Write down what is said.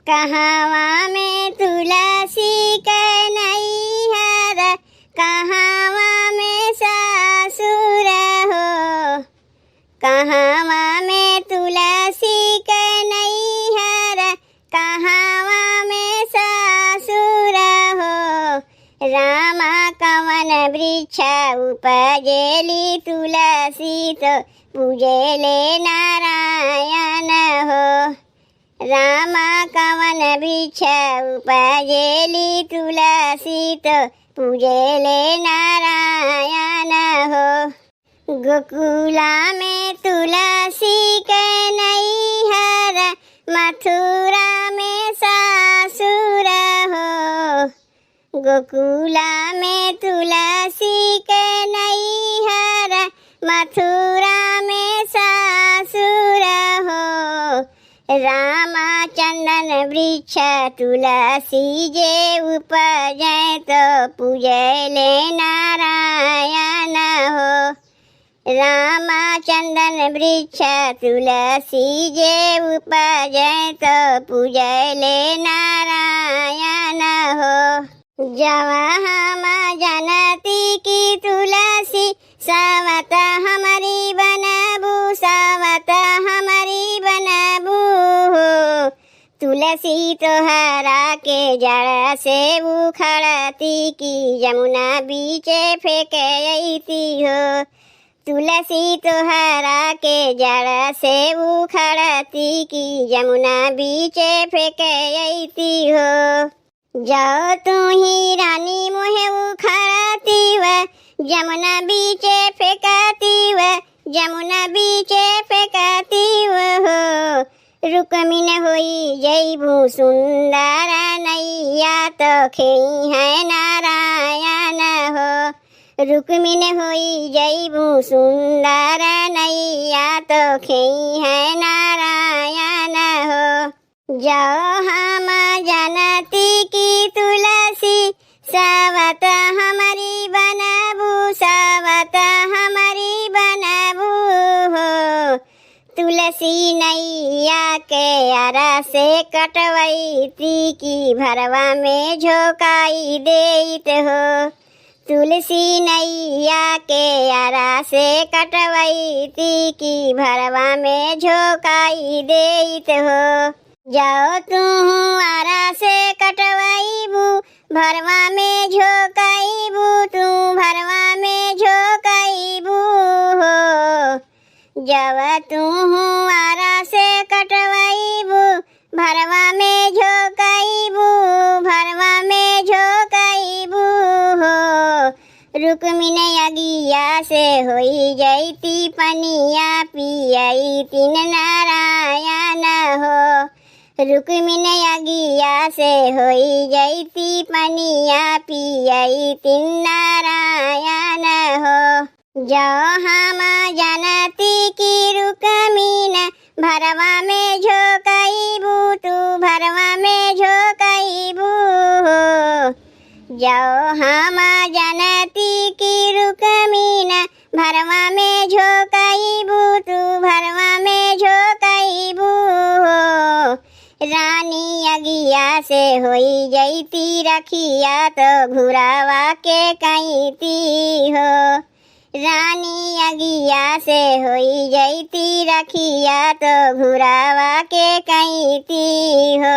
कहवा में तुलसी कन्हैया रे, कहवा में ससुर हो। कहवा में तुलसी कन्हैया रे, कहवा में ससुर हो। रामा कवन वृक्ष उपजेली तुलसी तो पूजेले नारायण हो। रामा कवन वृक्ष उपजेली तुलसी तो पूजेले नारायण हो। गोकुला में तुलसी कन्हैया रे, मथुरा में ससुर हो। गोकुला में तुलसी कन्हैया रे, मथुरा में ससुर हो। रामा चंदन वृक्ष तुलसी जे उपजै तो पूजैले नारायण हो। रामा चंदन वृक्ष तुलसी जे उपजै तो पूजैले नारायण हो। जवा हम जनती की तुलसी सावत हमारी बनबू, सावत हमारी बनबू हो। तुलसी तोहरा के जड़ से उखड़ती की यमुना बीचे फेंकती हो। तुलसी तोहरा के जड़ से उखड़ती की यमुना बीचे फेंकती हो। जाओ तू ही रानी मुहे उखड़ती व यमुना बीचे फेंकती व, यमुना बीचे फेंकती हो। रुक्मिन होई जैबू सुंदर नैया तो खेई है नारायण हो। रुक्मिन होई जैबू सुंदर नैया तो खेई है नारायण हो। जाओ हम जनती की तुलसी सावत हमारी बनबू, सावत हमारी बनबू हो। तुलसी नैया के अरा से कटवैती की भरवा में झोंकाई देत हो। तुलसी नैया के अरा से कटवैती की भरवा में झोंकाई देत हो। जाओ तू आरा से कटवाईबू, भरवा में झोंकाईबू, तू भरवा में झोंकाईबू हो। जब तू आरा से कटवाईबू, भरवा में झोंकाईबू, भरवा में झोंकाईबू हो। रुक्मिन अगिया से होई जैती पनिया पियई तीन नारायण हो। रुक्मिन अगिया से होई जैती पनिया पियई तीन नारायण हो। जाओ हम जनती की रुक्मिन भरवा में झोंकाईबू, तू भरवा में झोंकाईबू हो। जाओ हम जनती की रुक्मिन भरवा में झोंकाईबू, तू भरवा में झोंकाईबू हो। रानी अगिया से होई जैती रखिया तो घुरावा के कहती हो। रानी अगिया से होई जैती रखिया तो घुरावा के कहती हो।